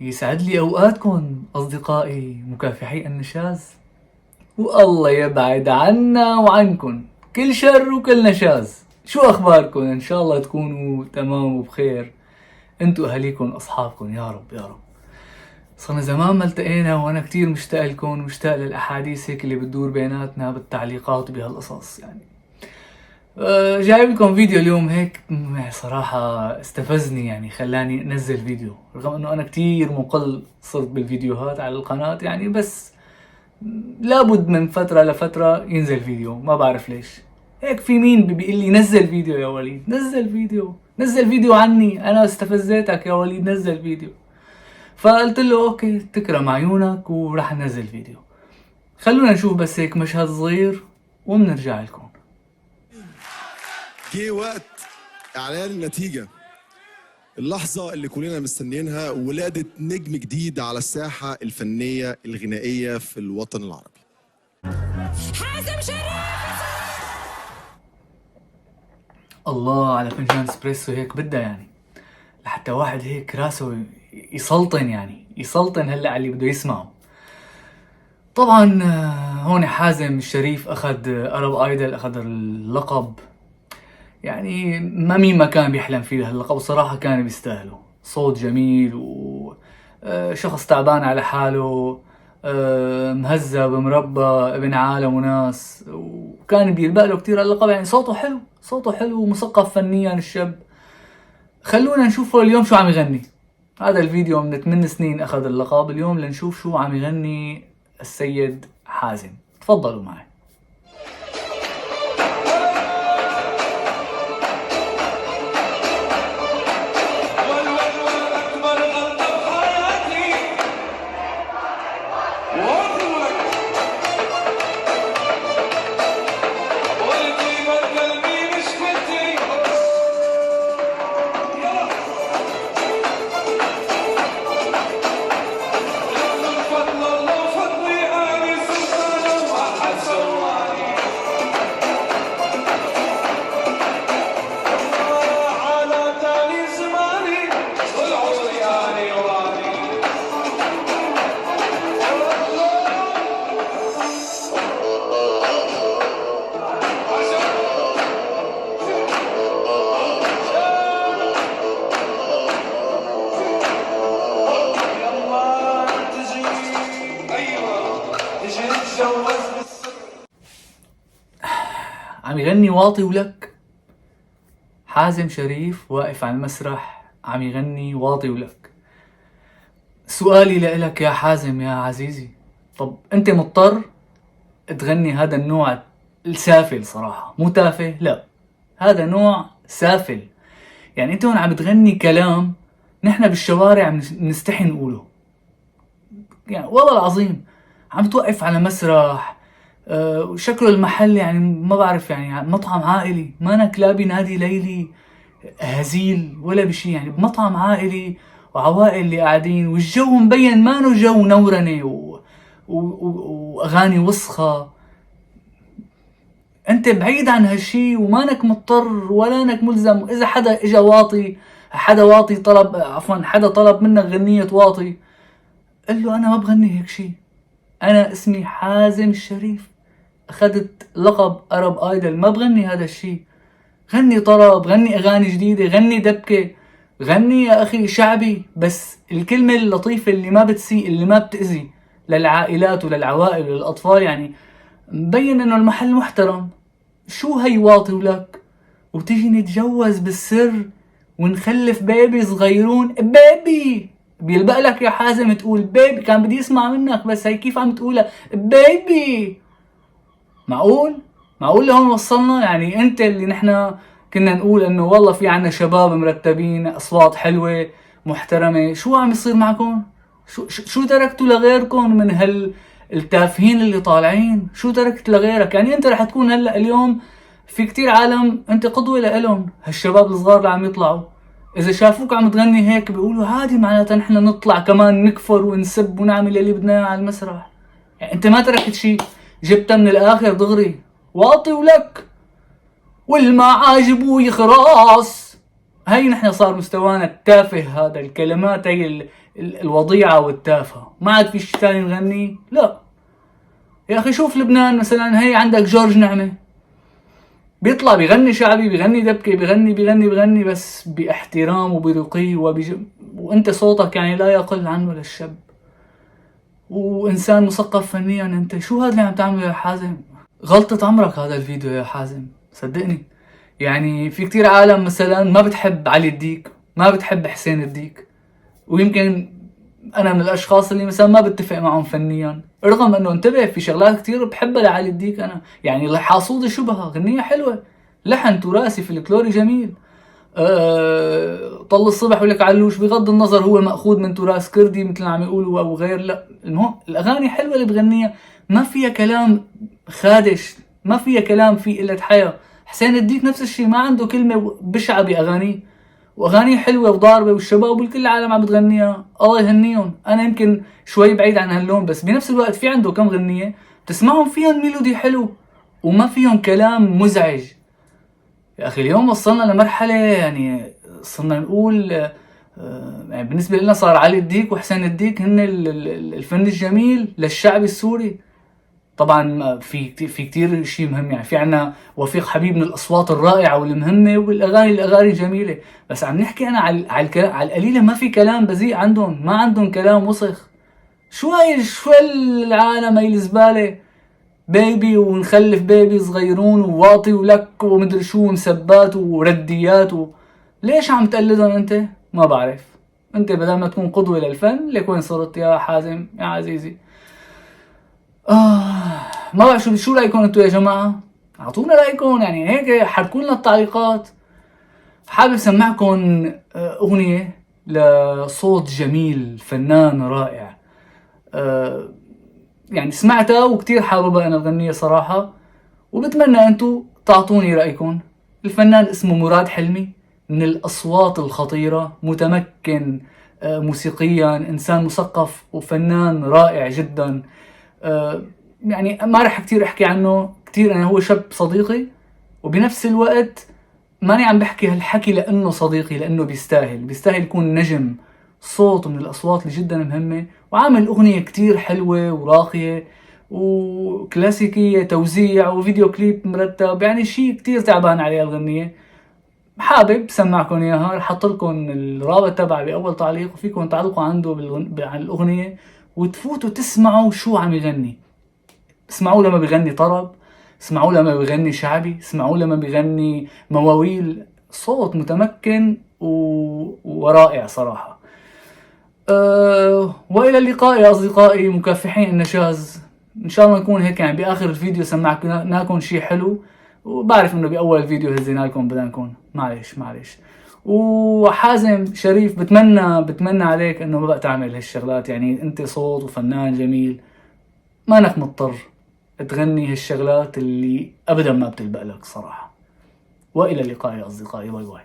يسعد لي أوقاتكم أصدقائي مكافحي النشاز، والله يبعد عنا وعنكن كل شر وكل نشاز. شو أخباركن؟ إن شاء الله تكونوا تمام وبخير، انتو أهليكن أصحابكن يا رب يا رب. صرنا زمان ما التقينا وأنا كتير مشتاق لكم ومشتاق للأحاديث هيك اللي بتدور بيناتنا بالتعليقات وبهالقصص يعني. جايب لكم فيديو اليوم هيك صراحة استفزني، يعني خلاني انزل فيديو رغم انه انا كتير مقل صرت بالفيديوهات على القناة يعني، بس لابد من فترة لفترة ينزل فيديو، ما بعرف ليش. هيك في مين بيقول لي نزل فيديو يا وليد، نزل فيديو، نزل فيديو عني، انا استفزيتك يا وليد نزل فيديو. فقلت له اوكي تكرم عيونك وراح ننزل فيديو. خلونا نشوف بس هيك مشهد صغير وبنرجع لكم. جه وقت اعلان النتيجه، اللحظه اللي كلنا مستنيينها، ولاده نجم جديد على الساحه الفنيه الغنائيه في الوطن العربي. حازم شريف. الله على فنجان اسبريسو هيك بدها يعني، لحتى واحد هيك راسه يسلطن، يعني يسلطن هلا على اللي بده يسمعه. طبعا هون حازم الشريف اخذ ارب ايدل، اخذ اللقب، يعني ما مين ما كان بيحلم فيه هاللقب، صراحة كان بيستاهله. صوت جميل وشخص تعبان على حاله، مهذب مربى ابن عالم وناس، وكان بيلبق له كتير اللقب، يعني صوته حلو، صوته حلو ومثقف فنيا الشاب. خلونا نشوفه اليوم شو عم يغني. هذا الفيديو من 8 سنين اخذ اللقب، اليوم لنشوف شو عم يغني السيد حازم. تفضلوا معي. عم يغني واطي ولك. حازم شريف واقف على المسرح عم يغني واطي ولك. سؤالي لإلك يا حازم يا عزيزي، طب انت مضطر تغني هذا النوع السافل؟ صراحة مو تافه، لا هذا نوع سافل. يعني انت هون عم تغني كلام نحن بالشوارع نستحي نقوله، يعني والله العظيم. عم توقف على مسرح، وشكله المحل يعني ما بعرف، يعني مطعم عائلي، مانك لا بنادي ليلي هزيل ولا بشي، يعني بمطعم عائلي وعوائل اللي قاعدين، والجو مبين مانو جو نورنة واغاني وسخة. انت بعيد عن هالشي ومانك مضطر ولا انك ملزم. اذا حدا اجا واطي، حدا واطي طلب، عفوا حدا طلب منك غنية واطي، قل له انا ما بغني هيك شي، انا اسمي حازم الشريف، اخذت لقب ارب ايدل، ما بغني هذا الشي. غني طرب، غني اغاني جديدة، غني دبكة، غني يا اخي شعبي، بس الكلمة اللطيفة اللي ما بتسيء، اللي ما بتأذي للعائلات وللعوائل وللاطفال. يعني مبين انه المحل محترم. شو هي واطي ولك وتيجي نتجوز بالسر ونخلف بيبي صغيرون؟ بيبي بيلبق لك يا حازم تقول بيبي؟ كان بدي اسمع منك بس هي كيف عم تقولها بيبي؟ معقول؟ معقول لهون وصلنا؟ يعني انت اللي نحنا كنا نقول انه والله في عنا شباب مرتبين، اصوات حلوة محترمة، شو عم يصير معكم؟ شو تركتوا لغيركم من التافهين اللي طالعين؟ شو تركت لغيرك؟ يعني انت رح تكون هلا اليوم في كتير عالم انت قدوة لإلهم، هالشباب الصغار اللي عم يطلعوا، اذا شافوك عم تغني هيك بيقولوا هادي معناتها نحن نطلع كمان نكفر ونسب ونعمل اللي بدنا اياه على المسرح. يعني انت ما تركت شي، جبتها من الاخر دغري واطي ولك والما عاجبه يخراس. هاي نحن صار مستوانا التافه، هذا الكلمات هي الوضيعة والتافهة. ما عاد في شي تاني نغني؟ لا يا أخي. شوف لبنان مثلا، هي عندك جورج نعمة بيطلع بيغني شعبي، بيغني دبكة، بيغني بس باحترام وبرقي وانت صوتك يعني لا يقل عنه للشب، وإنسان مثقف فنيا. انت شو هذا اللي عم تعمله يا حازم؟ غلطة عمرك هذا الفيديو يا حازم، صدقني. يعني في كتير عالم مثلا ما بتحب علي الديك، ما بتحب حسين الديك، ويمكن انا من الاشخاص اللي مثلا ما بتفق معهم فنيا، رغم انه انتبه في شغلات كتير بحبها لعلي الديك انا. يعني حاصودة شبهة غنية حلوة، لحن تراثي فلكلوري جميل. طل الصبح ولك علوش، بغض النظر هو مأخوذ من تراث كردي مثل ما عم يقولوا او غير، لا المهم الاغاني حلوة اللي بغنيها، ما فيها كلام خادش، ما فيها كلام فيه قلة حياة. حسين الديك نفس الشيء، ما عنده كلمة بشعة بأغانيه، واغانيه حلوه وضاربه، والشباب والكل العالم عم بتغنيها، الله يهنيهم. انا يمكن شوي بعيد عن هاللون، بس بنفس الوقت في عنده كم غنيه تسمعهم فيهم ميلودي حلو وما فيهم كلام مزعج. يا اخي اليوم وصلنا لمرحله يعني صرنا نقول يعني بالنسبه لنا صار علي الديك وحسين الديك هن الفن الجميل للشعب السوري. طبعا في كتير شيء مهم، يعني في عنا وفيق حبيب من الاصوات الرائعه والمهمه، والاغاني الجميله، بس عم نحكي انا على القليله ما في كلام بذيء عندهم، ما عندهم كلام وسخ. شو العالم هي الزباله، بيبي ونخلف بيبي صغيرون وواطي ولك ومدري شو ومسبات ورديات ليش عم تقلدهم انت؟ ما بعرف. انت بدل ما تكون قدوه للفن لك وين صرت يا حازم يا عزيزي؟ ما بعرف شو رايكم انتوا يا جماعه؟ اعطونا رايكم، يعني هيك حركوا لنا التعليقات. حابب سمعكم اغنيه لصوت جميل فنان رائع، يعني سمعتها وكتير حاببها انا الغنية صراحه، وبتمنى انتوا تعطوني رايكم. الفنان اسمه مراد حلمي، من الاصوات الخطيره، متمكن موسيقيا، انسان مثقف وفنان رائع جدا. يعني ما رح كتير احكي عنه كتير، انا هو شاب صديقي، وبنفس الوقت ماني عم بحكي هالحكي لانه صديقي، لانه بيستاهل يكون نجم صوت من الاصوات اللي جدا مهمة، وعامل اغنية كتير حلوة وراقية وكلاسيكية، توزيع وفيديو كليب مرتب، يعني شيء كتير تعبان عليه الغنية. حابب سمعكم اياها، رح احط لكم الرابط تبعي باول تعليق، وفيكم تعلقوا عنده عن الاغنية وتفوتوا تسمعوا شو عم يغني. اسمعوا لما بيغني طرب، اسمعوا لما بيغني شعبي، اسمعوا لما بيغني مواويل، صوت متمكن ورائع صراحة. وإلى اللقاء يا أصدقائي مكافحين النشاز. إن شاء الله نكون هيك يعني بآخر الفيديو سمعناكم شي حلو، وبعرف إنه بأول الفيديو هزينا لكم بدنكم، معلش. وحازم شريف، بتمنى عليك إنه ما بقى تعمل هالشغلات، يعني أنت صوت وفنان جميل، ما انك مضطر تغني هالشغلات اللي ابدا ما بتلبق لك صراحة. والى اللقاء يا اصدقائي، باي باي.